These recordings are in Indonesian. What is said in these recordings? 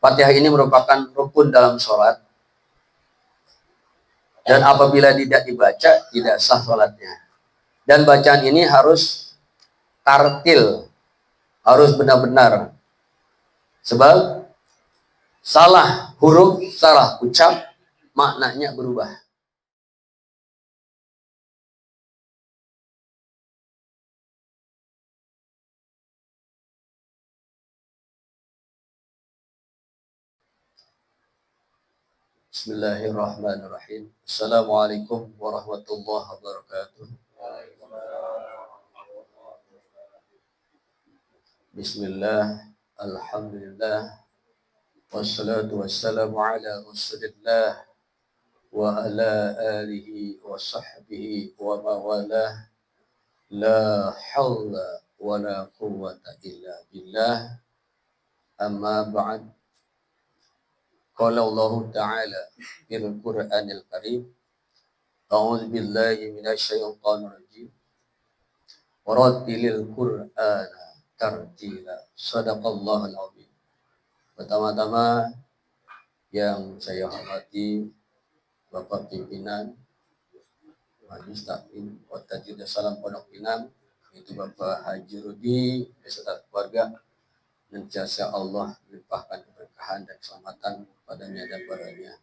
Fatihah ini merupakan rukun dalam sholat, dan apabila tidak dibaca, tidak sah sholatnya. Dan bacaan ini harus tartil, harus benar-benar. Sebab salah huruf, salah ucap, maknanya berubah. Bismillahirrahmanirrahim. Assalamualaikum warahmatullahi wabarakatuh. Bismillah, alhamdulillah, wassalatu wassalamu ala rasulillah wa ala alihi wa sahbihi wa mawalah. La hawla wa la quwwata illa billah. Amma ba'd. Qala Allah Ta'ala fil Qur'anil Karim, a'udzu billahi minasy syaithanir rajim. Warattilil Qur'ana tartila. Shadaqallahul azim. Pertama-tama yang saya hormati Bapak Pimpinan Majelis Taklim wa Tajwid Salam Pondok Pinang, itu Bapak Haji Rudi beserta keluarga, dan jasa Allah melimpahkan keberkahan dan keselamatan padanya dan padanya.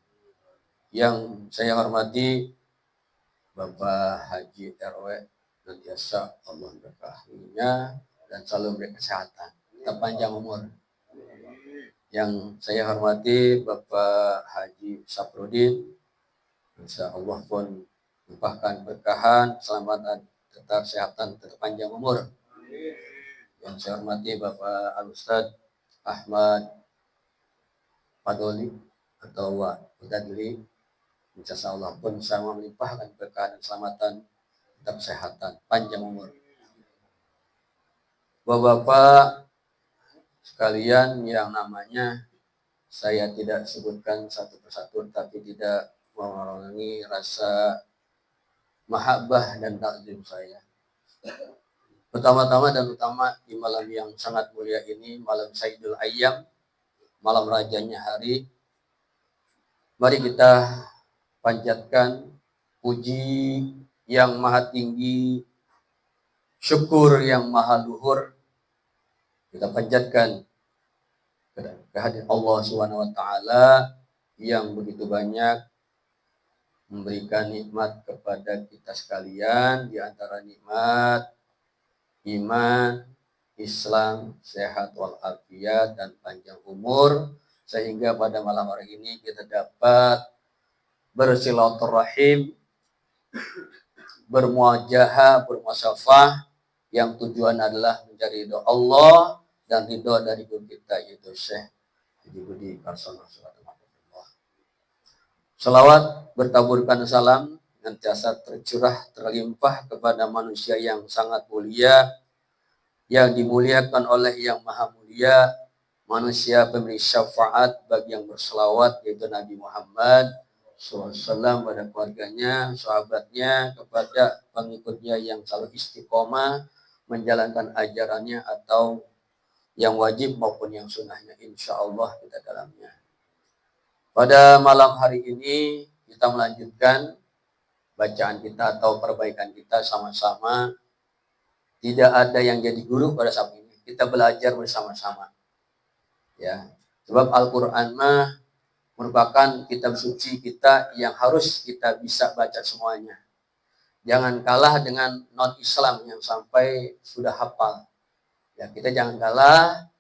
Yang saya hormati Bapak Haji RW, dan jasa Allah berkahinya dan selalu beri kesehatan, tetap panjang umur. Yang saya hormati Bapak Haji Saprudin, insya Allah pun limpahkan berkahan, keselamatan, tetap kesehatan, tetap panjang umur. Yang saya hormati Bapak Al-Ustadz Ahmad Padoli atau Wadadli, insya Allah pun sama melimpahkan berkahan dan keselamatan, tetap kesehatan, panjang umur. Bapak-bapak sekalian yang namanya saya tidak sebutkan satu persatu, tapi tidak mengurangi rasa mahabbah dan takzim saya. Pertama-tama dan utama di malam yang sangat mulia ini, malam Sayyidul Ayyam, malam rajanya hari, mari kita panjatkan puji yang maha tinggi, syukur yang maha luhur, kita panjatkan kehadirat Allah SWT yang begitu banyak memberikan nikmat kepada kita sekalian, di antara nikmat iman, Islam, sehat walafiat, dan panjang umur, sehingga pada malam hari ini kita dapat bersilaturahim, bermuajahah, bermuasafah, yang tujuan adalah mencari ridho Allah dan ridho dari guru kita, yaitu Syekh Haji Budi Karsono. Salawat bertaburkan salam senantiasa tercurah terlimpah kepada manusia yang sangat mulia, yang dimuliakan oleh yang maha mulia, manusia pemberi syafaat bagi yang berselawat, yaitu Nabi Muhammad SAW, pada keluarganya, sahabatnya, kepada pengikutnya yang selalu istiqomah menjalankan ajarannya atau yang wajib maupun yang sunnahnya, insya Allah kita dalamnya. Pada malam hari ini kita melanjutkan bacaan kita atau perbaikan kita sama-sama. Tidak ada yang jadi guru pada saat ini, kita belajar bersama-sama. Ya, sebab Al-Quran mah merupakan kitab suci kita yang harus kita bisa baca semuanya. Jangan kalah dengan non-Islam yang sampai sudah hafal. Ya, kita jangan kalah,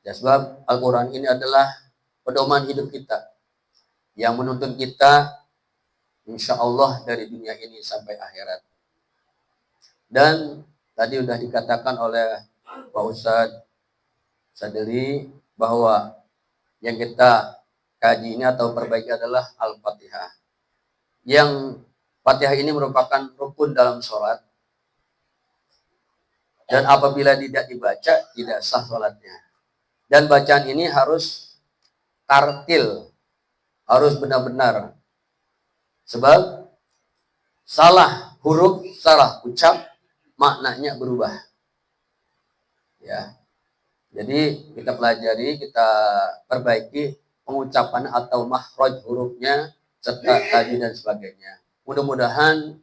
ya, sebab Al-Quran ini adalah pedoman hidup kita, yang menuntun kita insya Allah dari dunia ini sampai akhirat. Dan tadi sudah dikatakan oleh Pak Ustadz Sadeli bahwa yang kita kaji ini atau perbaiki adalah Al-Fatihah. Yang Fatihah ini merupakan rukun dalam sholat, dan apabila tidak dibaca, tidak sah sholatnya. Dan bacaan ini harus tartil, harus benar-benar. Sebab salah huruf, salah ucap, maknanya berubah. Ya. Jadi kita pelajari, kita perbaiki pengucapan atau makhraj hurufnya serta tadi dan sebagainya. Mudah-mudahan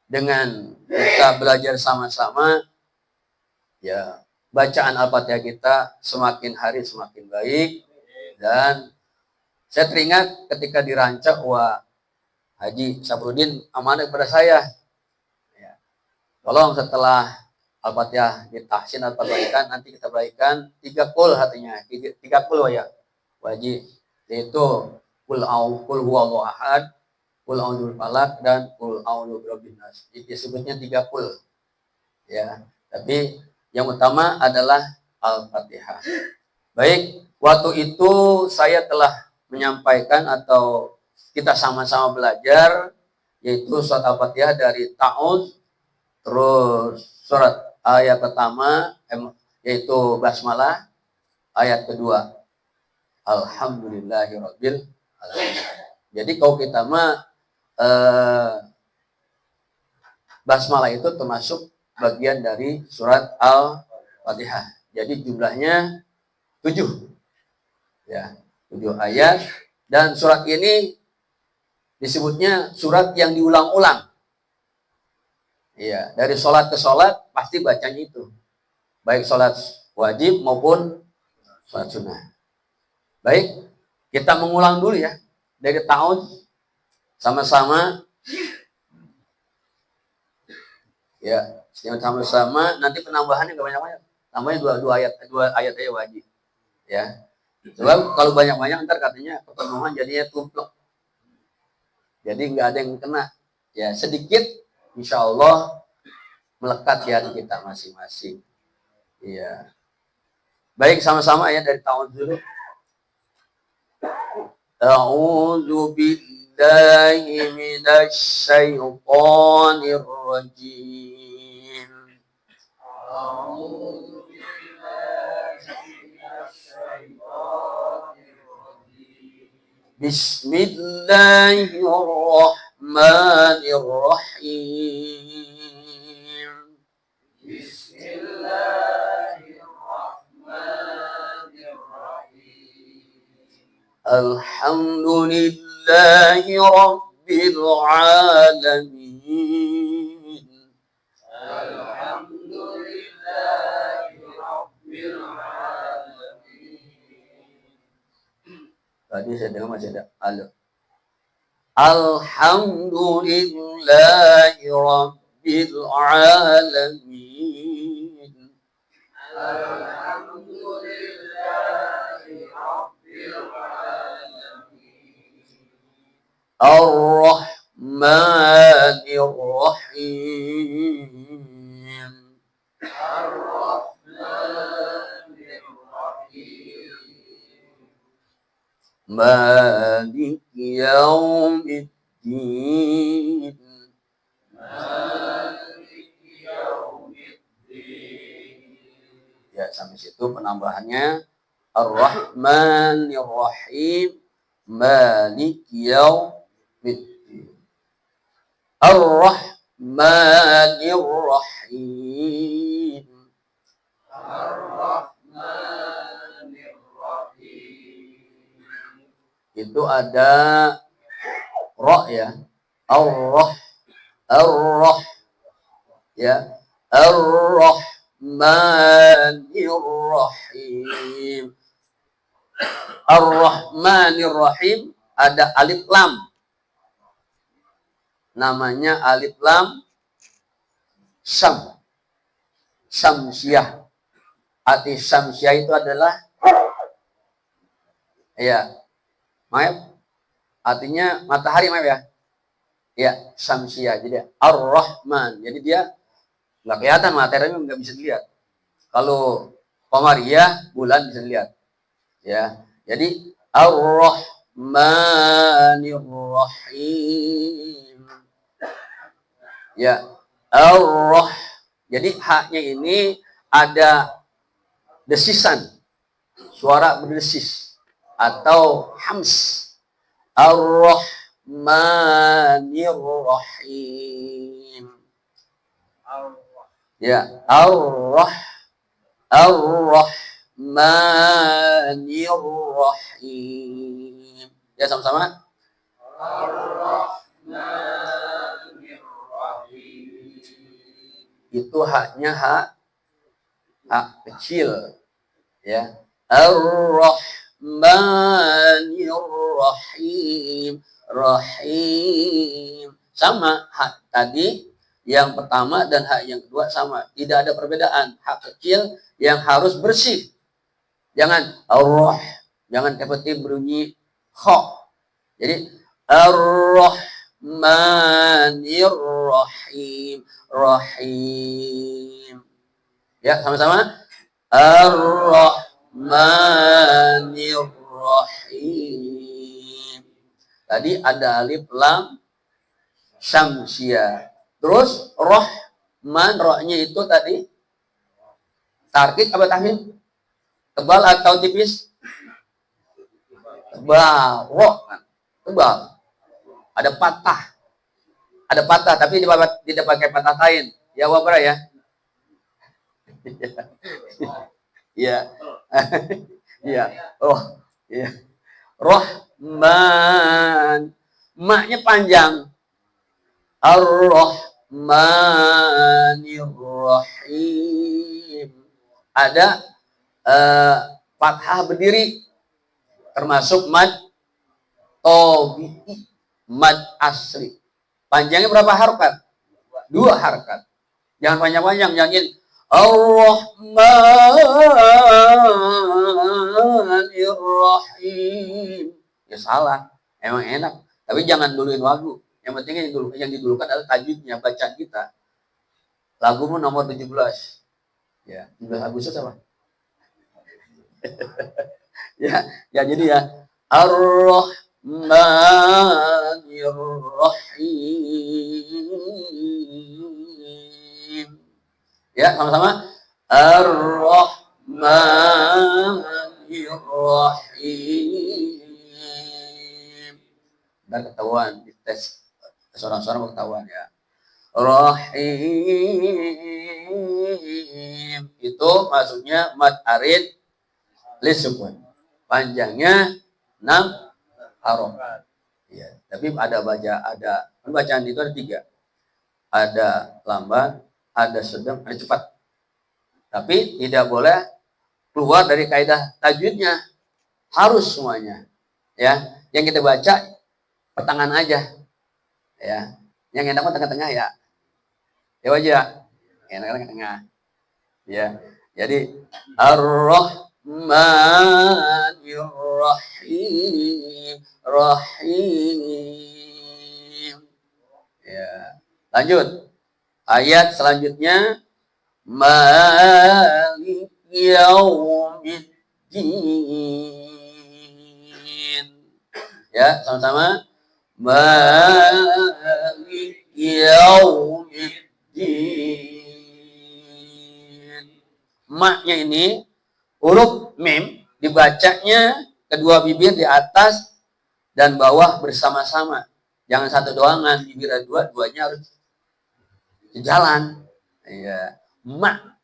dengan kita belajar sama-sama, ya bacaan Al-Fatihah kita semakin hari semakin baik. Dan saya teringat ketika dirancang, wah Haji Sabrudin amanah kepada saya, ya, tolong setelah Al-Fatihah ditahsin atau baikan, nanti kita baikan 3 kul hatinya, 3 kul ya wajib, yaitu kul huwallahu ahad, kul a'udzu falaq, dan kul a'udzu birabbin nas. Disebutnya 3 kul ya, tapi yang utama adalah Al-Fatihah. Baik, waktu itu saya telah menyampaikan atau kita sama-sama belajar, yaitu surat Al-Fatihah dari ta'awudz, terus surat ayat pertama yaitu basmalah, ayat kedua alhamdulillahirabbil alamin. Jadi kalau kita mah basmalah itu termasuk bagian dari surat Al-Fatihah. Jadi jumlahnya 7 ya, 7 ayat, dan surat ini disebutnya surat yang diulang-ulang. Iya, dari sholat ke sholat pasti bacanya itu. Baik sholat wajib maupun sholat sunnah. Baik, kita mengulang dulu ya. Dari ta'awudz sama-sama. Ya, sama-sama. Nanti penambahannya nggak banyak-banyak. Tambahnya dua ayat aja wajib. Ya. Sebab kalau banyak-banyak ntar katanya pertemuan jadinya tumplek. Jadi nggak ada yang kena. Ya, sedikit insya Allah melekat di hati kita masing-masing. Iya. Baik, sama-sama ya dari ta'awudz dulu. A'udzu billahi minasy syaithanir rajim. A'udzu billahi minasy syaithanir rajim. Bismillahirrahmanirrahim. Alhamdulillahi Rabbil Alamin. Alhamdulillahi Rabbil Alamin. Tadi saya dengar masih ada Alhamdulillahi Rabbil Alamin. Alhamdulillahi Rabbil Alamin. Ar-Rahmanir Rahim. Ar-Rahmanir Rahim. Maliki Yaumiddin. Maliki Yaumiddin. Ya, sampai situ penambahannya. Ar-Rahmanir Rahim. Maliki Yaumiddin. Ar-Rahmanir Rahim. Ar-Rahmanir Rahim. Itu ada ra ya. Ar-Rah ya. Ar-Rahmanir Rahim. Ar-Rahmanir Rahim ada alif lam. Namanya alif lam Syamsiyah. Arti Syamsiyah itu adalah ya, maaf, artinya matahari, maaf ya. Ya, Syamsiyah. Jadi Ar-Rahman. Jadi dia nggak kelihatan, materinya nggak bisa dilihat. Kalau Qamariyah, bulan bisa dilihat. Ya, jadi Ar-Rahmanir Rahim. Ya, Ar-Rah. Jadi haknya ini ada desisan, suara berdesis atau hams. Ar-Rahmanir Rahim. Ya, Ar-Rahmanir Rahim. Ya sama-sama. Itu haknya hak kecil, ya. Ar-Rahmanir-Rahim, Rahim. Sama hak tadi yang pertama dan hak yang kedua sama, tidak ada perbedaan. Hak kecil yang harus bersih. Jangan jangan seperti bunyi kha. Jadi Ar-Rahmanir-Rahim, Rahim. Ya, sama-sama. Ar-Rahmanir-Rahim. Tadi ada alif lam syamsia. Terus Rahman, rohnya itu tadi tarkik apa tahmid? Tebal atau tipis? Tebal. Roh kan? Tebal. Ada patah tapi tidak pakai patah kain. Ya wabra ya. Iya. Iya. Oh, iya. Rahman. Maknya panjang. Ar-Rahmanir-Rahim. Ada fathah berdiri, termasuk mad tabi'i, mad asli. Panjangnya berapa harkat? 2 harkat. Jangan panjang-panjang, jangan Ar-Rahmanir-Rahim. Ya salah. Emang enak. Tapi jangan duluin lagu. Yang penting yang didulukan adalah tajwidnya, bacaan kita. Lagumu nomor 17. Ya, 17 Agustus apa? ya jadi ya. Ar-Rahmanir-Rahim. Ya, sama-sama. Ar-Rahmanir-Rahim. Dan ketahuan di tes seorang-seorang ketahuan ya. Rahim itu maksudnya mad arid lisukun. Panjangnya 6 harokat. Ya, tapi ada pembacaan itu ada 3. Ada lambat, ada sedang, ada cepat. Tapi tidak boleh keluar dari kaidah tajwidnya. Harus semuanya. Ya, yang kita baca pertengahan aja. Ya. Yang enak tengah-tengah ya. Ya wajah. Enak tengah. Ya. Jadi Ar-Rahmanir-Rahim, Rahim. Ya. Lanjut. Ayat selanjutnya Malik Yaumiddin. Ya, sama-sama. Malik Yaumiddin. Maknya ini huruf mim dibacanya kedua bibir di atas dan bawah bersama-sama. Jangan satu doangan, bibir duanya harus jalan. Ya, mak.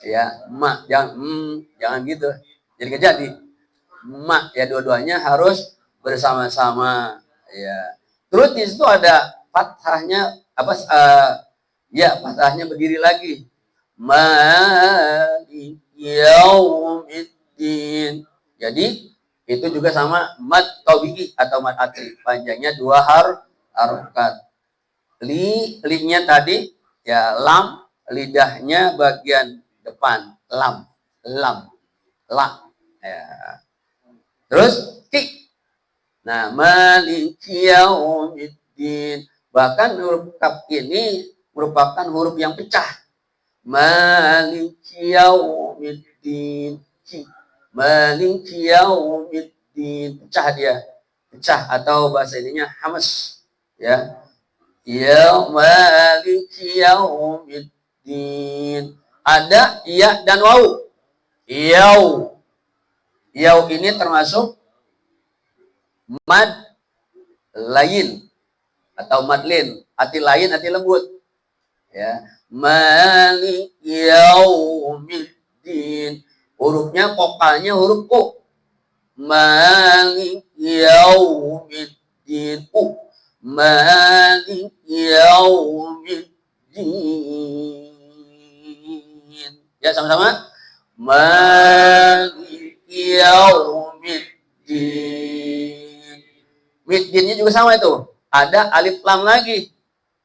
Ya, mak. Jangan gitu. Jadi gak jadi. Mak ya, dua-duanya harus bersama-sama. Ya. Terus di situ ada fathahnya fathahnya berdiri lagi. Malik Yaumiddin. Jadi itu juga sama mad tabi'i atau mad atri. Panjangnya 2 harokat. Li-nya tadi ya lam, lidahnya bagian depan, lam, la. Ya. Terus ki. Nah, Maliki Yaumiddin. Bahkan huruf kaf ini merupakan huruf yang pecah. Maliki Yaumiddin. Maliki Yaumiddin. Pecah dia. Pecah atau bahasa ininya hamas. Ya. Ya Maliki Yaumiddin. Ada ya dan waw. Yau ini termasuk mad lain atau madlin, hati lain, hati lembut. Ya, Malik Yaumiddin. Hurufnya vokalnya huruf ku. Malik yaumiddin. Malik yaumiddin. Ya, sama-sama. Malik yaumiddin. Middinnya juga sama itu. Ada alif lam lagi.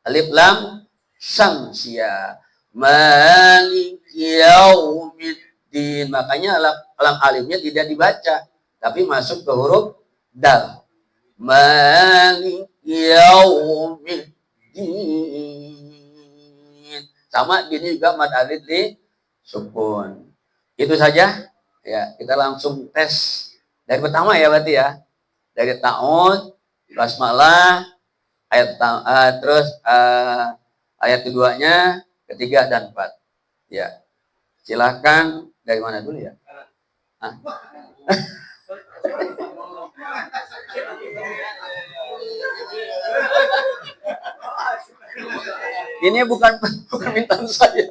Alif lam samsia. Malik yaumiddin. Makanya lam alifnya tidak dibaca, tapi masuk ke huruf dal. Malik yaumiddin. Sama gini juga mad alif di sukun. Itu saja. Ya, kita langsung tes dari pertama ya berarti ya. Dari ta'ud, basmalah, terus ayat keduanya, ketiga dan empat. Ya, silahkan dari mana dulu ya? Ini bukan permintaan saya.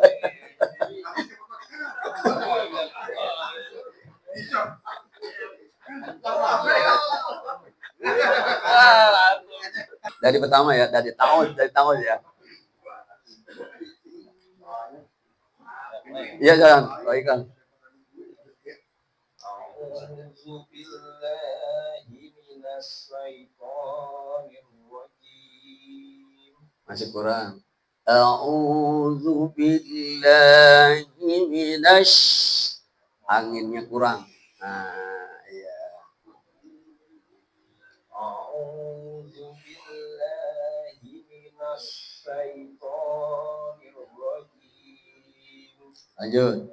Dari pertama ya, dari tahun ya. Iya, jangan, baikkan. Masih kurang. A'udzu billahi minasy, anginnya kurang. Nah, iya. A'udzu billahi minasy syaithanir rajim. Lanjut.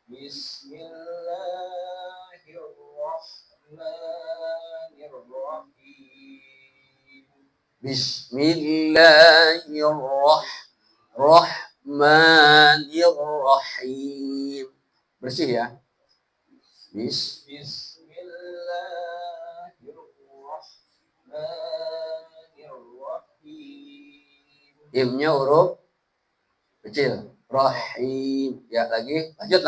Bismillahirrahmanirrahim. Bismillahirrahmanirrahim. Bersih ya. Bismillahirrahmanirrahim. Imnya huruf kecil. Rahim. Ya, lagi. Lanjut.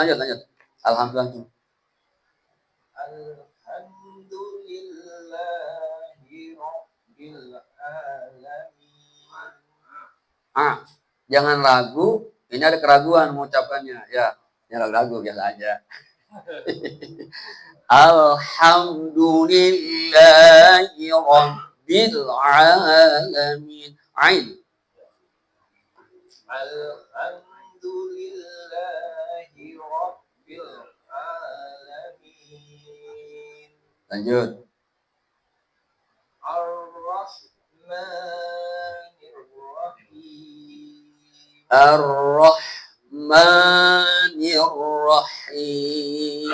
Alhamdulillah. Alhamdulillahi rabbil alamin. Jangan ragu. Ini ada keraguan mengucapkannya. Ya, jangan ragu biasa aja. Alhamdulillahi rabbil alamin. Ain. Alhamdulillahi rabbil alamin. Lanjut. Ar-Rahmanirrahim. Ar-Rahmanirrahim.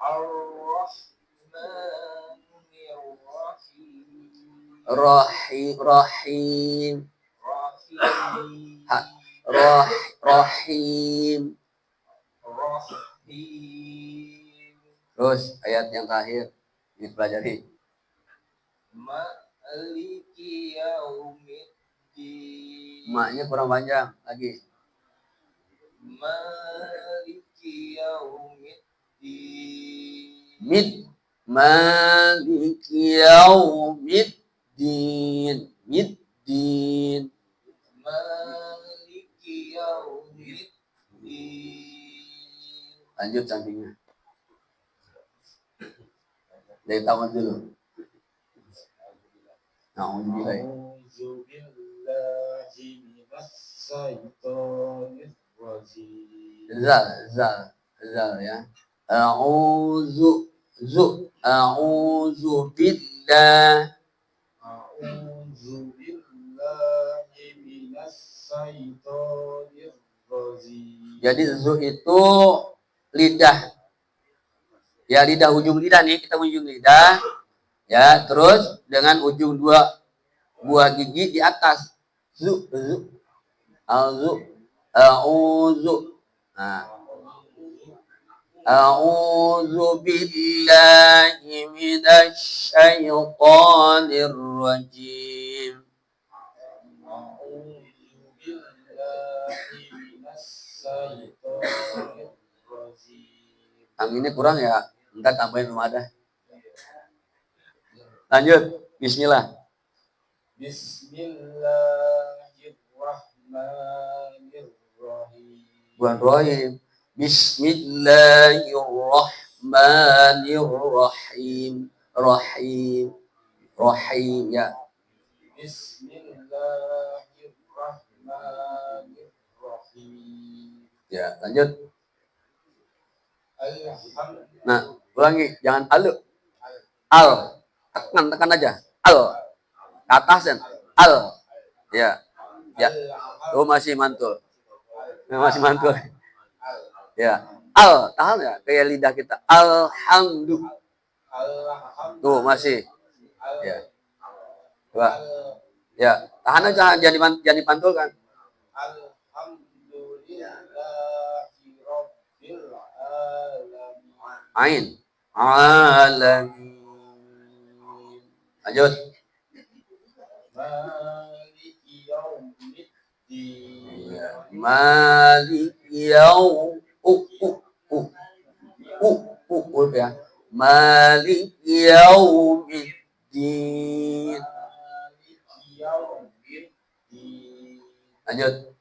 Ar-Rahmanirrahim. Rahim. Rahim. Terus ayat yang terakhir dipelajari. Maliki yaumiddin. Maknya kurang panjang lagi. Maliki yaumiddin. Maliki yaumiddin. Middin. Maliki yaumiddin. Lanjut sampingnya. Dari tamat dulu. A'udzubillahi minasyaitonir rajim. Zal ya. A'udzu billahi minasyaitonir rajim. Jadi zu itu lidah. Ya, lidah, ujung lidah nih, kita ujung lidah. Ya, terus dengan ujung dua buah gigi di atas. Zu. A'udzu. Nah. A'udzu billahi minasy syaithanir rajim. A'udzu billahi minasy syaithanir rajim. Anginnya kurang ya, ntar tambahin belum ada. Lanjut, bismillah. Bismillahirrahmanirrahim. Bismillahirrahmanirrahim. Rahim. Rahim ya. Bismillahirrahmanirrahim. Ya, lanjut. Alhamdulillah. Nah, ulangi, jangan alu. Al. Tekan aja. Al. Ke atas dan al. Ya. Ya. Oh, masih mantul. Masih mantul. Ya. Al, tahan ya kayak lidah kita. Alhamdulillah. Tuh, masih. Ya. Coba. Ya, tahan aja, jangan dipantulkan. Alhamdulillahirabbil alamin. Ain. Alamin. Lanjut. Maliki yaumiddin. Iya. Maliki yaum. Ya. Maliki yaumiddin. Maliki yaumiddin. Lanjut.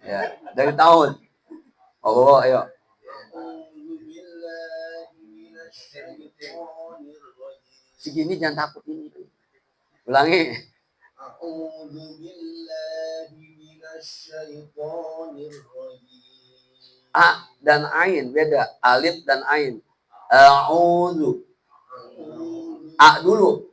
Ya, dari tahun. Oh, ayo. Segini jangan takut ini. Ulangi. A dan ain beda. Alif dan ain. A'udzu. A dulu.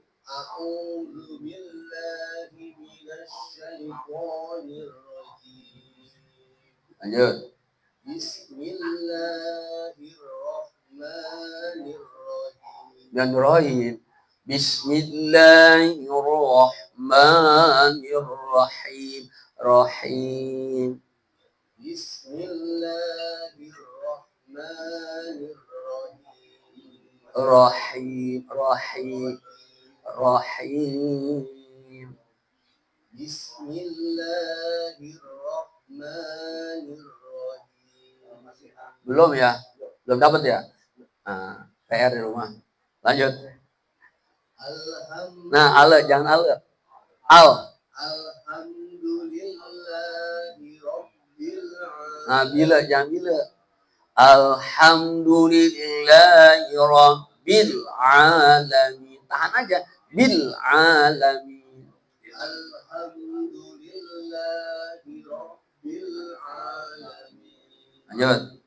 Lanjut. Bismillahirrahmanirrahim. Dan rahim. Bismillahirrahmanirrahim. Rahim. Bismillahirrahmanirrahim. Rahim. Rahim. Rahim. Bismillahirrahmanirrahim. Belum ya? Belum dapat ya? Nah, PR di rumah. Lanjut. Nah, ale jangan ale. Al. Nah, bila jangan bila. Alhamdulillahi rabbil alamin. Tahan aja. Bil alamin. Alhamdulillahi rabbil alamin. Lanjut.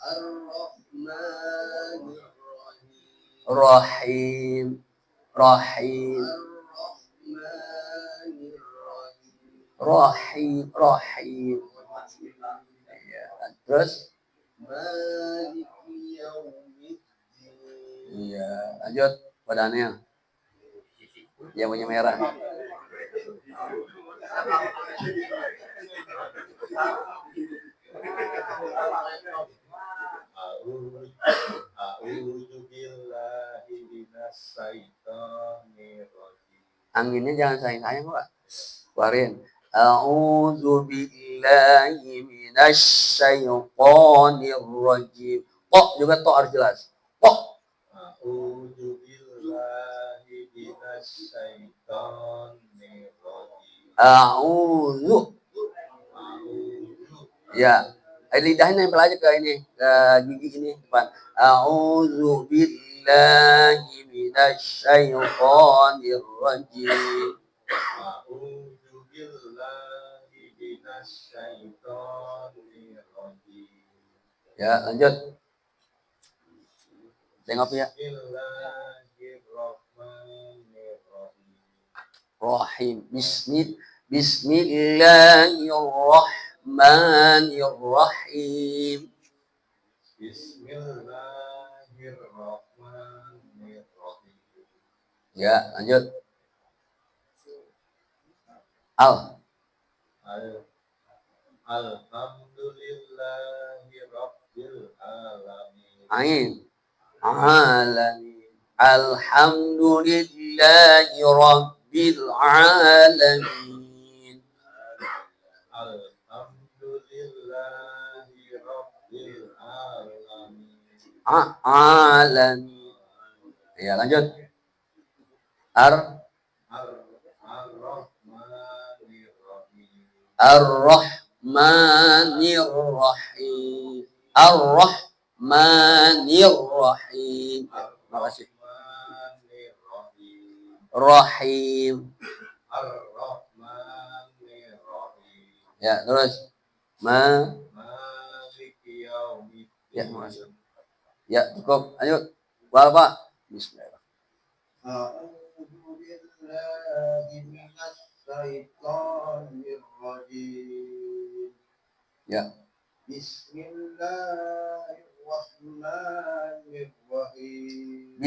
Ar-Rahmanir-Rahim. Rahim. Rahim. Ar-Rahmanir-Rahim. Rahim. Rahim. Ya. Terus? Maliki yaumiddin. Iya. Lanjut. Badannya. Yang punya merah. A'udzu billahi minasyaitonir rajim. Anginnya jangan sayang-sayang, Pak. Keluarin. A'udzu billahi minasyaitonir rajim. Kok juga to harus jelas. Kok. A'udzu billahi minasyaitonir rajim. A'udzu. Ya. Lidahnya nempel aja ke ini, ke gigi ini depan. A'udzu billahi minasyaitonir rajim. A'udzu billahi minasyaitonir rajim. Ya, lanjut. Tengok ya. Bismillahirrahmanirrahim. Rahim. Bismillahirrahmanirrahim. Bismillahirrahmanirrahim. Ya, lanjut. Al. Alhamdulillahi rabbil alamin. Ain. Alamin. Alhamdulillahi rabbil alamin. Alhamdulillahi Rabbil Alamin. Alamin. Ya, lanjut. Ar-Rahmanir-Rahim. Ar-Rahmanir-Rahim. Terima kasih. Rahim. Ya, terus. Ya, terima kasih. Ya, cukup. Lanjut. Bapak. Bismillahirrahmanirrahim. Ya. Bismillahirrahmanirrahim.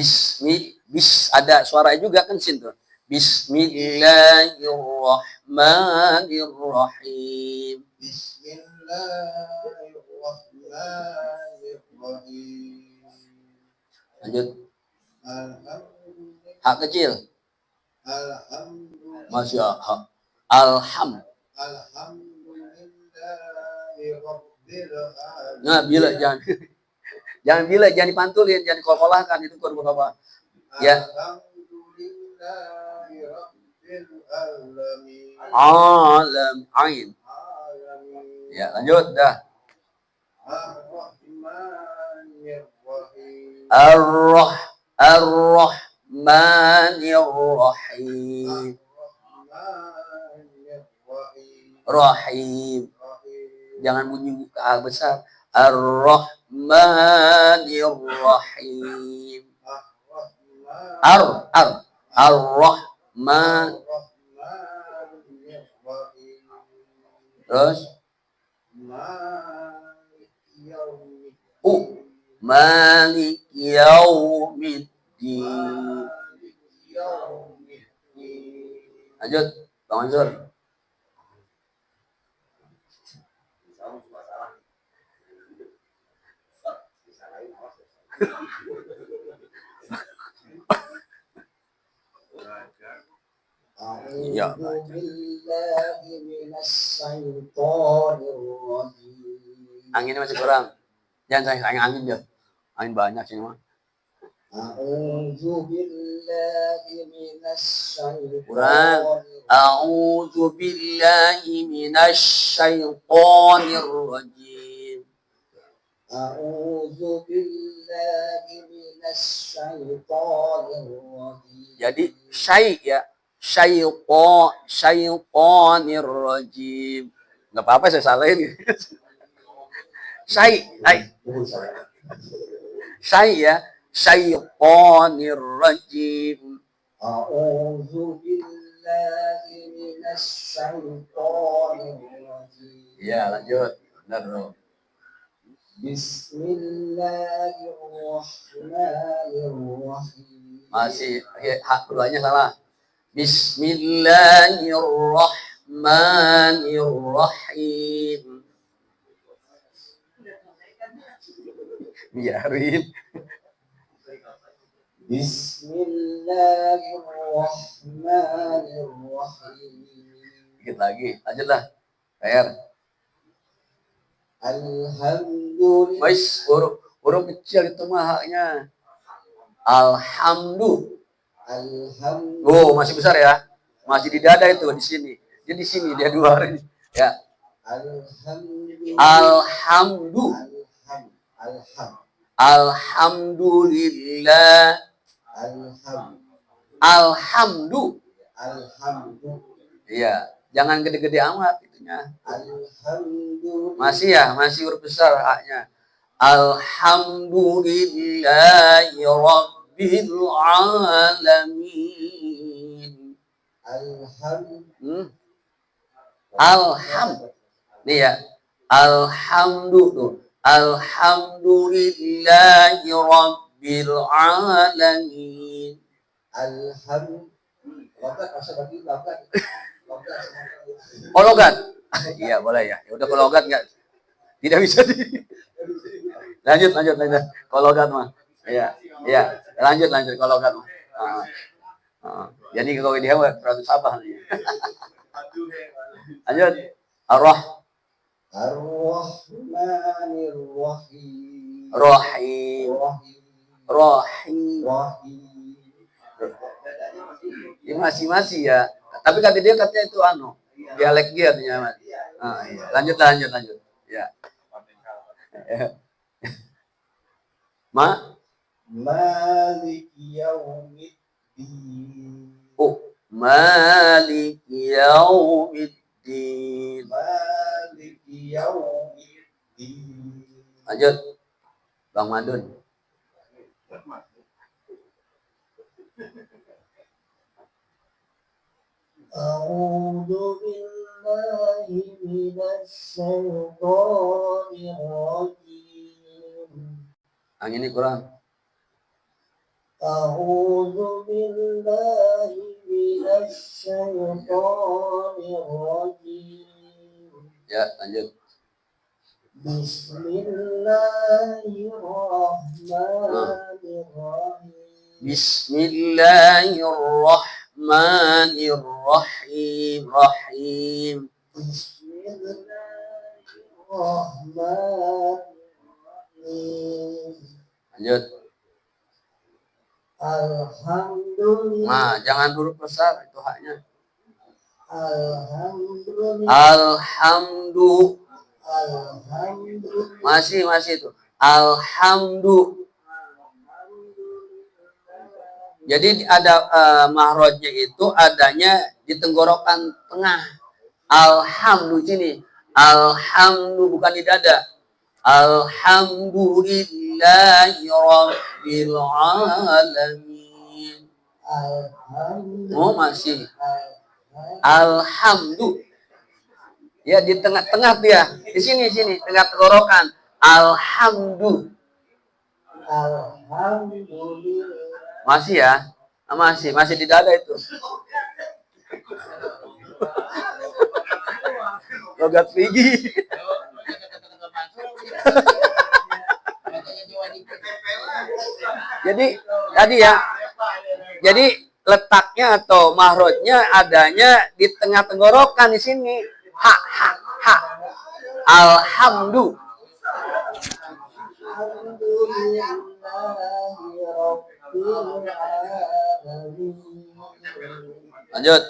Ada suara juga kan sin tuh. Bismillahirrahmanirrahim. Bismillahirrahmanirrahim. Lanjut. Hak kecil. Masya Allah. Nah, bila jangan dipantulin, jangan dikolkolahkan, itu kurang apa? Ya. Alam ain. Ya, lanjut dah. Ar-Rahmanir-Rahim. Rahim. Jangan bunyi besar. Ar-Rahmanir-Rahim. Ar-Rahman. Terus Malik Yaumiddin. Lanjut, Bang Mansur. Ya. Anginnya masih kurang. Jangan saya angin dia. Angin banyak sini mah. A'udzu billahi minasyaitonir rajim. A'udzu billahi minasyaitonir rajim. Jadi ya. Syaitonir rajim. Enggak apa-apa saya salahin. Ya. Syaitonir rajim. A'udzu billahi minasyaitonir rajim. Ya, lanjut. Benar, Bro. Bismillahirrahmanirrahim. Masih hak keduanya salah. Bismillahirrahmanirrahim. Biarin. Bismillahirrahmanirrahim. Dikit lagi, lanjutlah. PR. Alhamdulillah. Wais, huruf kecil itu mah haknya. Alhamdulillah. Oh, masih besar ya. Masih di dada itu di sini. Dia di sini, dia dua hari. Ya. Alhamdulillah. Alhamdulillah. Alhamdulillah. Iya, jangan gede-gede amat itunya. Masih ya, masih huruf besar haknya. Alhamdulillahi Rabbil Alamin. Nih ya. Alhamdulillahi Rabbil Alamin. Oh, logat. Iya, boleh ya. Ya udah kalau logat enggak. Tidak bisa di. Lanjut. Kalau logat mah. Iya. Lanjut kalau logat mah. Jadi kalau dia terlalu sabar nih. Lanjut. Ar-Rahmanir-Rahim. Rahim. Rahim. Ya, masih ya. Tapi katanya itu dialek dia ternyata. Iya. Lanjut. Ya. Malik yaumiddin. Malik yaumiddin. Malik yaumiddin. Lanjut. Bang Madun. A'udzu billahi minasy syaithanir rajim. Yang ini kurang. A'udzu billahi minasy syaithanir rajim. Ya, lanjut. Bismillahirrahmanirrahim. Bismillahirrahmanirrahim. Rahim. Bismillahirrahmanirrahim. Lanjut. Alhamdulillah. Nah, jangan huruf besar itu haknya. Alhamdulillah. Masih itu. Alhamdulillah. Jadi ada mahrojnya itu adanya di tenggorokan tengah. Alhamdulillah sini. Alhamdulillah bukan di dada. Alhamdulillahirabbil alamin. Oh, masih. Alhamdulillah. Ya di tengah-tengah dia. Di sini tengah tenggorokan. Alhamdulillah. Masih ya? Masih di dada itu. Logat Fiji. Jadi tadi ya. Jadi letaknya atau mahrojnya adanya di tengah tenggorokan di sini. Ha. Alhamdulillah. Lanjut.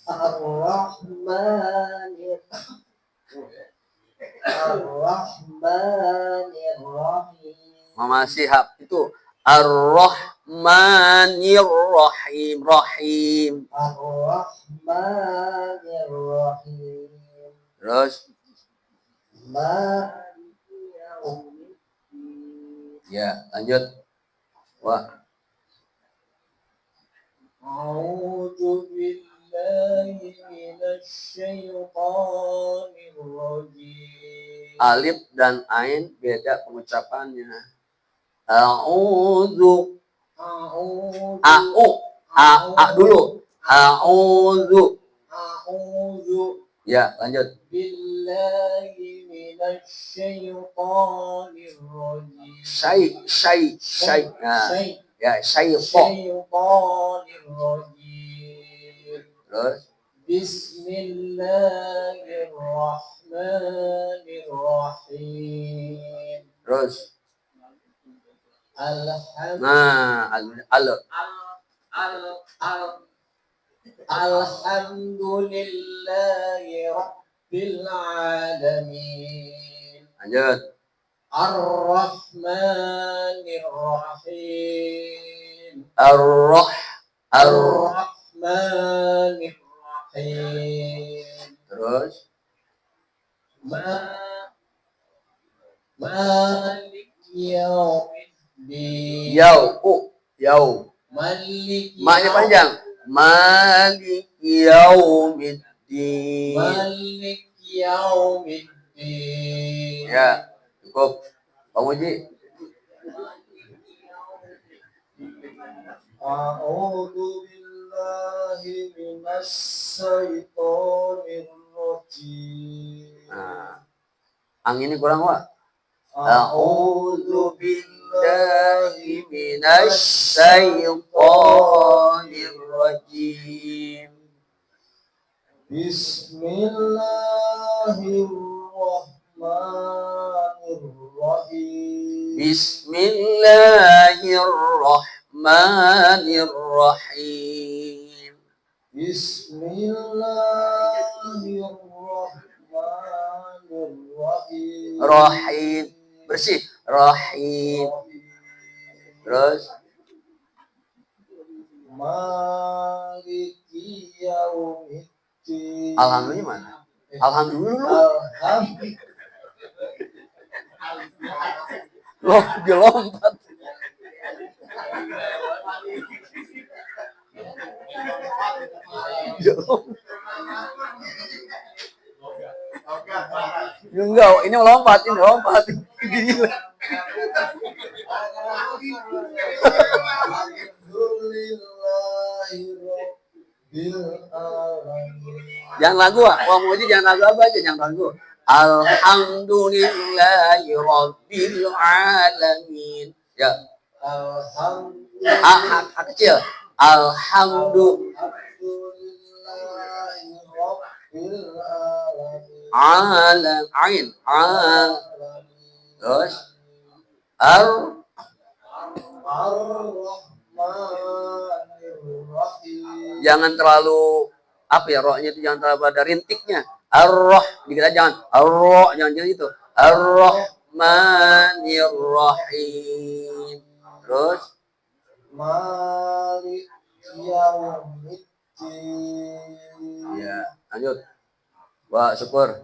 Ar-Rahmanir-Rahim. Masih itu Ar-Rahmanir-Rahim. Rahim. Ar-Rahmanir-Rahim. Terus ya, lanjut. Wah. A'udzu billahi minasy syaithanir rajim. Alif dan ain beda pengucapannya. A'udzu. A dulu. A'udzu. Ya, lanjut. Billahi minasy syaithanir rajim. Syai. Nah, ya, syaitanir rajim. Terus Bismillahirrahmanirrahim. Terus Alhamdulillahi rabbil alamin. Lanjut. Ar-Rahmanir-Rahim. Ar-Rahmanir-Rahim. Terus Malik yaumiddin. Yau. Malik. Maknya panjang. Malik yaumiddin. Malik yaumiddin. Ya, cukup. Bang Uji. A'udzu billahi minasy syaithanir rajim. Ang ini kurang, Wak. A'udzu billahi billahi minasyaitonir rajim. Bismillahirrahmanirrahim. Bismillahirrahmanirrahim. Bismillahirrahmanirrahim. Rahim. Bersih. Rahim. Terus. Maliki yaumiddin. Alhamdulillah mana? Alhamdulillah. Loh, dia lompat. Dia lompat. Enggak, ini lompat. Gila. Jangan lagu, Wah Muji jangan lagu apa aja, jangan lagu. Alhamdulillahi Rabbil Alamin. Ya. Alhamdulillah. Kecil. Alhamdulillah. Alam. Ain. Terus. Jangan terlalu apa ya, rohnya itu jangan terlalu ada rintiknya. Ar-Roh, dikira jangan. Ar-Roh, jangan itu. Ar-Rahmanir-Rahim. Terus Malik yaumiddin. ya, lanjut. Wah, syukur.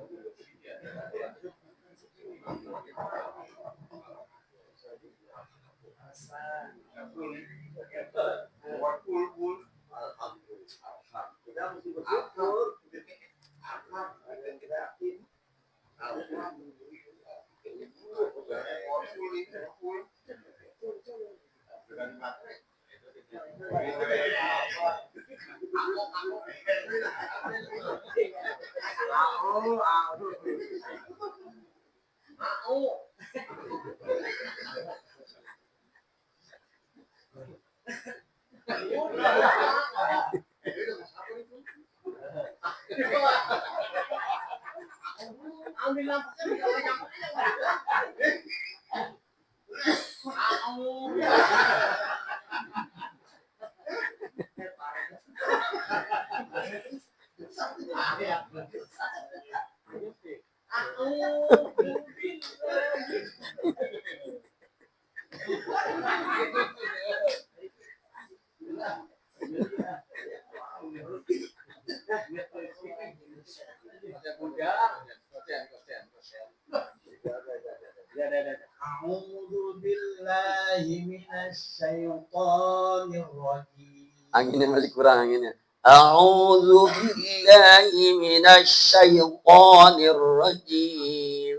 A'udzu billahi minasyaitonir rajim. Anginnya masih kurang anginnya. A'udzu billahi minasyaitonir rajim.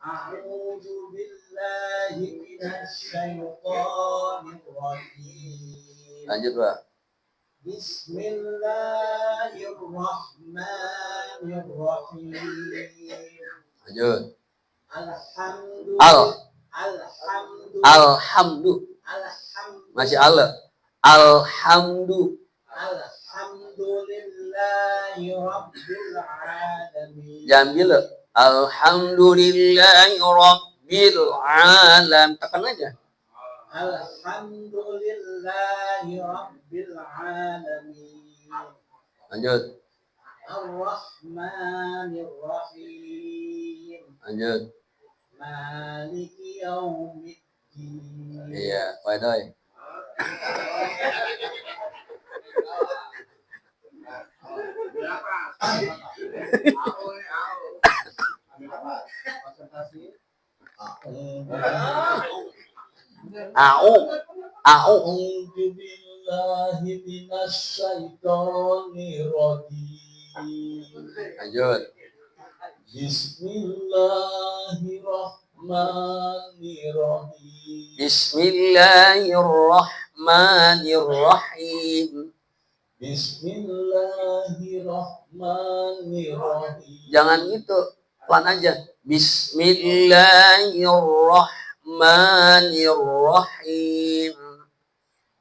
A'udzu billahi minasyaitonir rajim. Lanjut, Pak. Bismillahirrahmanirrahim. Lanjut. Masih Allah. Alhamdulillahi Rabbil Alamin. Jangan bila. Alhamdulillahi Rabbil Alamin. Tekan aja. Alhamdulillahi Rabbil Alamin. Lanjut. Ar-Rahmanir Rahim. Lanjut. Maliki yaumiddin. Iya, Pak Doi. A'udzu billahi minasyaitonir rajim. Lanjut. Bismillahirrahmanirrahim. Bismillahirrahmanirrahim. Bismillahirrahmanirrahim. Jangan gitu, pelan aja. Bismillahirrahmanirrahim. Bismillahirrahmanirrahim.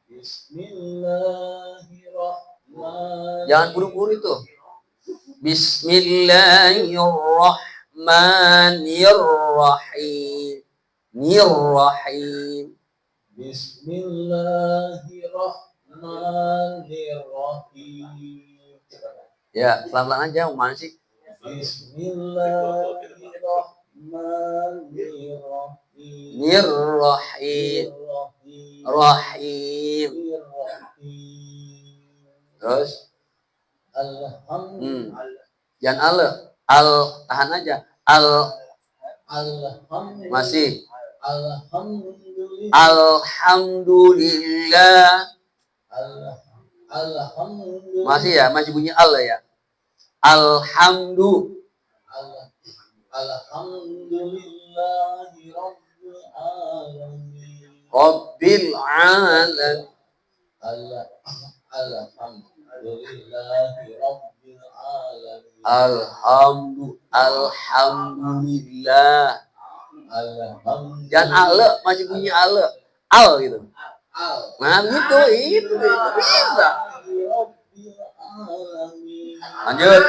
Bismillahirrahmanirrahim. Jangan buru-buru itu. Bismillahirrahmanirrahim. Nirrahim. Bismillahirrahmanirrahim. Ya, pelan-pelan aja. Mana sih? Bismillahirrahmanirrahim. Nirrahim. Rahim. Terus? Alhamdulillah. Jangan al tahan aja. Alhamdulillah. Masih. Alhamdulillah. Alhamdulillah. Alhamdulillah. Masih ya, masih bunyi ya. Alhamdulillahi Rabbil Alamin. Rabbil Alamin. Alhamdulillahi Rabbil Alamin. Alhamdulillah. Alhamdulillah. Jangan masih bunyi gitu. Nah itu bisa. Rabbil Alamin. Lanjut.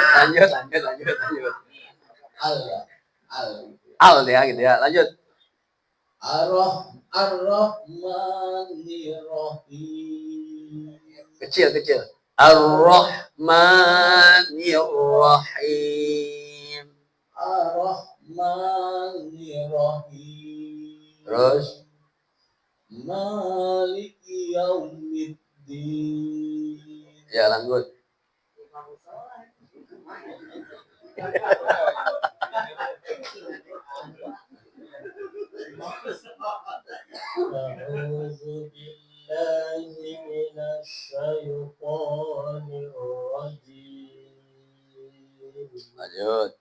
Ya gitu ya. Lanjut. Ar-Rahmanir-Rahim. Kecil. Ar-Rahmanir-Rahim. Ar-Rahmanir-Rahim. Terus Maliki Yaumiddin. ya lanjut. A'udzu billahi minasy syaithanir rajim. Lanjut.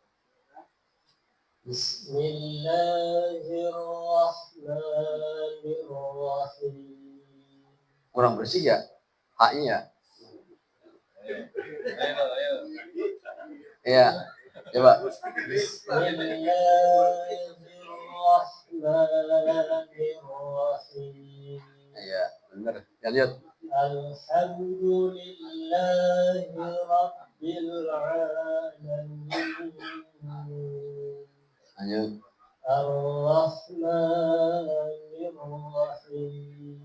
Bismillahirrahmanirrahim. Kurang bersih ya haknya ya. Coba. Bismillahirrahmanirrahim. Iya, benar. Lanjut. Alhamdulillahi Rabbil Alamin. Lanjut. Ar-Rahmanir-Rahim.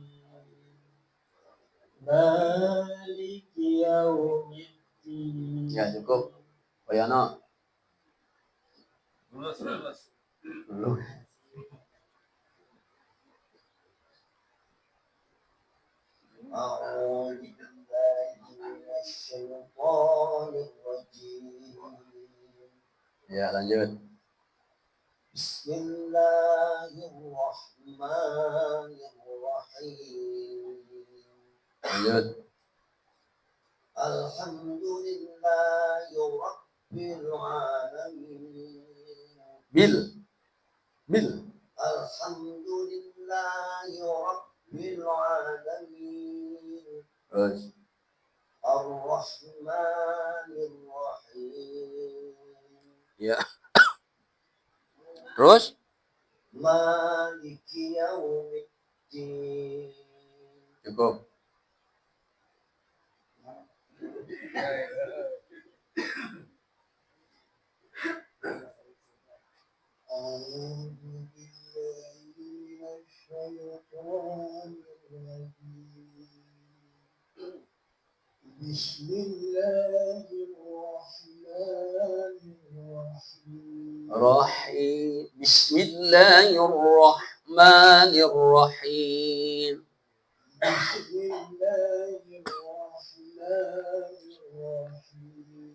Maliki Yaumiddin. Ya cukup. Bayano. Belum. A'udzu billahi minasy syaithanir rajim. Ya lanjut. Bismillahirrahmanirrahim. Lanjut. Alhamdulillahi Rabbil Alamin. Bil. Alhamdulillahi Rabbil Alamin. Terus. Ar-Rahmanir-Rahim. Ya. Terus. Maliki Yaumiddin. Cukup. A'udzu billahi minasy syaithanir rajim. Bismillahirrahmanirrahim. Bismillahirrahmanirrahim. Bismillahirrahmanirrahim.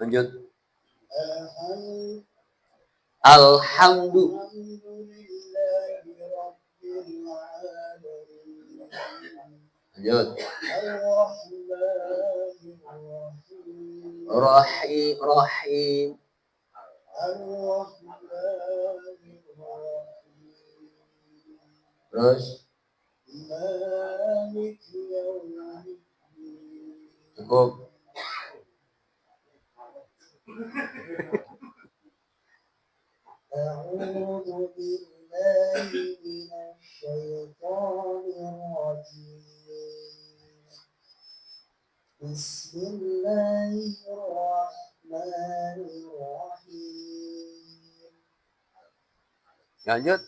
Lanjut. Alhamdulillahi Rabbil Alamin. Lanjut. Ar-Rahmanir-Rahim. Rahim. Ar-Rahmanir-Rahim. Terus. Maliki Yaumiddin. Cukup. A'udzu billahi Bismillahirrahmanirrahim. Lanjut.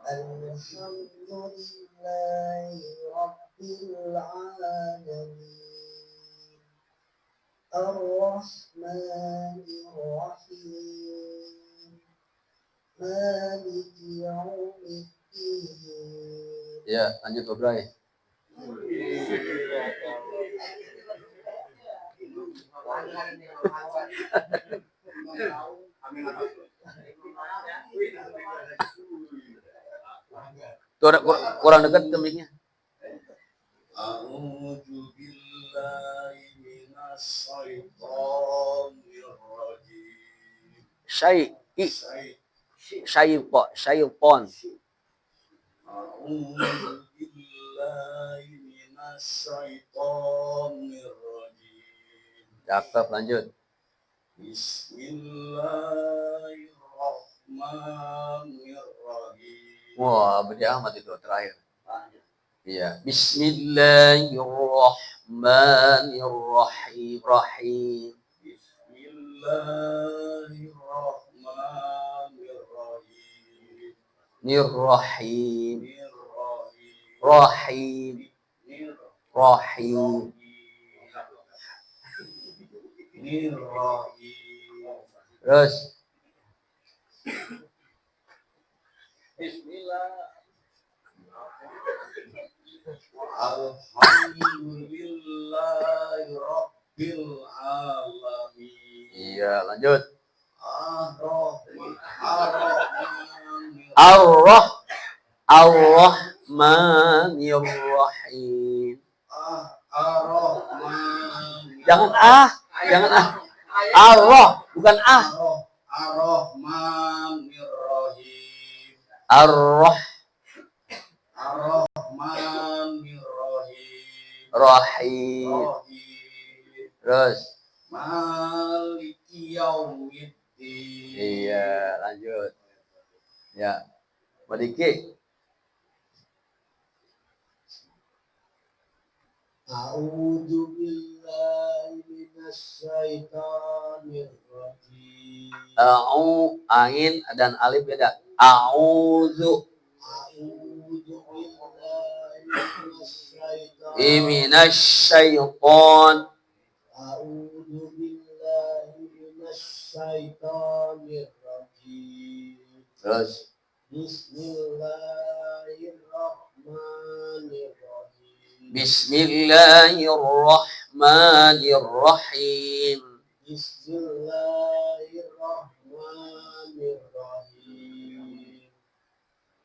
Alhamdulillahi Rabbil Alamin. Ar-Rahmanir-Rahim. Maliki Yaumiddin. Ya, lanjut Pak Bray. Tuh ada kurang dekat ke mic-nya. A'udzu billahi minas syaitonir rajim. Syaiton. A'udzu billahi minas syaitonir rajim. Cakep, lanjut. Bismillahirrahmanirrahim. Wah, beda amat itu terakhir. Iya. Bismillahirrahmanirrahim. Bismillahirrahmanirrahim. Nirrahim. Nirrahim. Rahim. Rahim. Nirrahim. Terus. Bismillah. Alhamdulillahi Rabbil Alamin. Iya, lanjut. Ar-Rahmanir-Rahim. Jangan jangan Allah, bukan Ar-Rahmanir-Rahim. Ar-Rahmanir Rahim. Terus. Maliki Yaumiddin. Iya, lanjut. Ya. Madiki. A'udzu billahi minasy syaithanir rajim. Ain dan alif beda. A'udzu minasy syaitan. A'udzu billahi minasy syaitanir rajim. Terus. Bismillahirrahmanirrahim. Bismillahirrahmanirrahim. Bismillahirrahmanirrahim.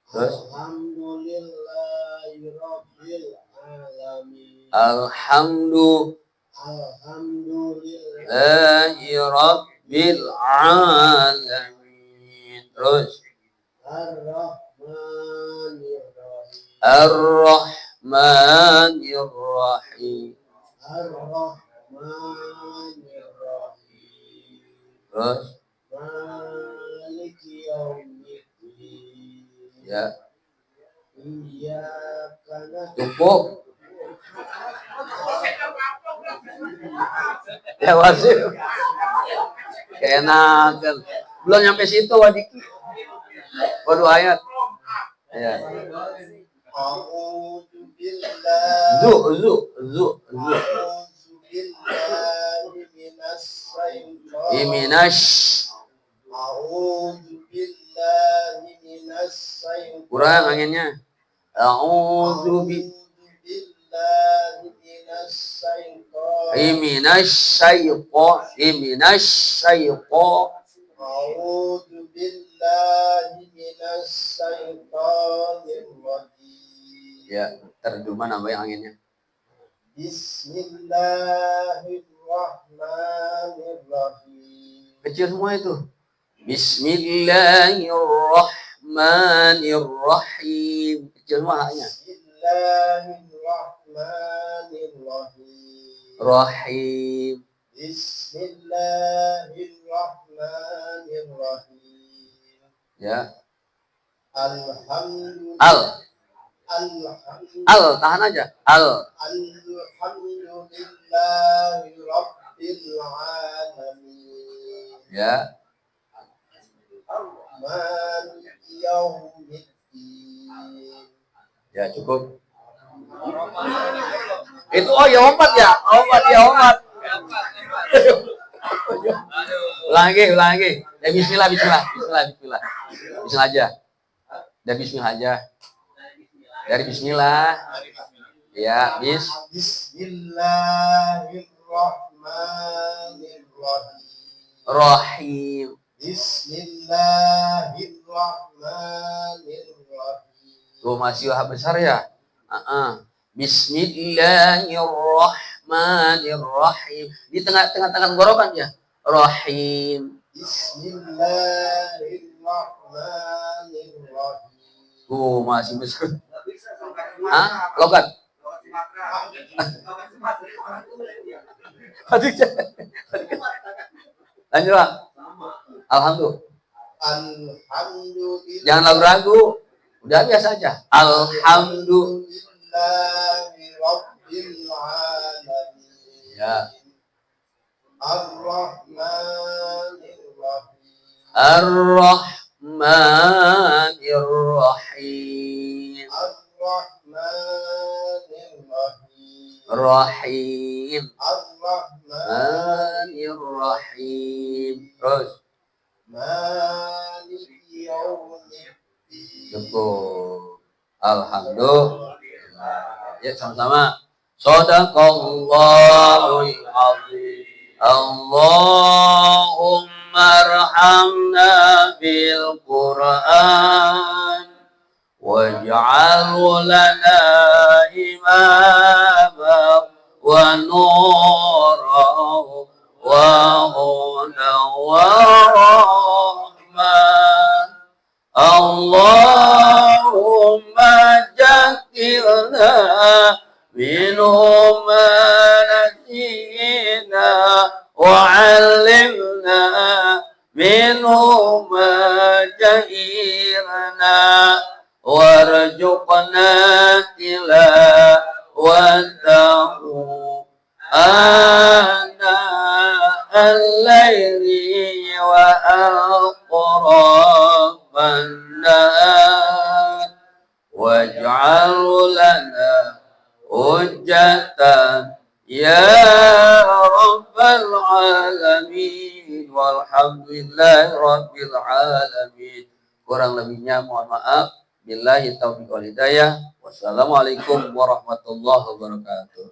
Terus. Alhamdulillahi Rabbil Alamin. Alhamdulillahi Rabbil Alamin. Terus. Ar-Rahmanirrahim. Ar-Rahmanirrahim. Ar-Rahmanirrahim. Terus. Maliki Yaumiddin. Ya. Iyyaka na'budu. Cukup. Ya wajib. Keenakan. Belum nyampe situ Wadiki. Waduh ayat. Ya. A'udzu billahi. Zu. A'udzu billahi Iminash. A'udzu billahi minas syaitonir. Kurang anginnya. A'udzu billahi minas syaitonir. Iminash syaitan. A'udzu billahi minas syaitonir rajim. Ya, terjemahan apa yang anginnya? Bismillahirrahmanirrahim. Kecil semua itu. Bismillahirrahmanirrahim. Kecil semua hanya. Bismillahirrahmanirrahim. Rahim. Bismillahirrahmanirrahim. Ya. Alhamdulillah. Al, tahan aja. Alhamdulillahi Rabbil Alamin. Ya. Maliki Yaumiddin. Ya, cukup. Itu ya omat ya. Omat. Ulang lagi. Ya, bismillah. Bismillah aja. Dan bismillah aja. Dari bismillah. Ya, Bismillahirrahmanirrahim. Rahim. Bismillahirrahmanirrahim. Tuh masih besar ya. Bismillahirrahmanirrahim. Di tengah tenggorokan ya. Rahim. Bismillahirrahmanirrahim. Tuh masih besar. Logat. Lanjut Pak. Alhamdulillah. Jangan ragu-ragu. Udah biasa aja. Alhamdulillahirabbil alamin. Ya. Ar-Rahmanir-Rahim. Rahim. Ar-Rahmanir-Rahim. Terus. Maliki Yaumiddin. Cukup. Alhamdulillah. Ya, sama-sama. Shadaqallahul azim. Allahumma arhamna bil Qur'an waj'alhu lana imama wa nuran wa hudan wa rahman. Allahumma jakkilna minhum ma nasina wa'allimna minhum ma jahilna warzuqna tilawatahu ana al-layli wa aqraban nahar waj'al lana hujjatan ya rabbal alamin walhamdulillahi rabbil alamin. Kurang lebihnya mohon maaf. Billahi taufiq wal hidayah. Wassalamualaikum warahmatullahi wabarakatuh.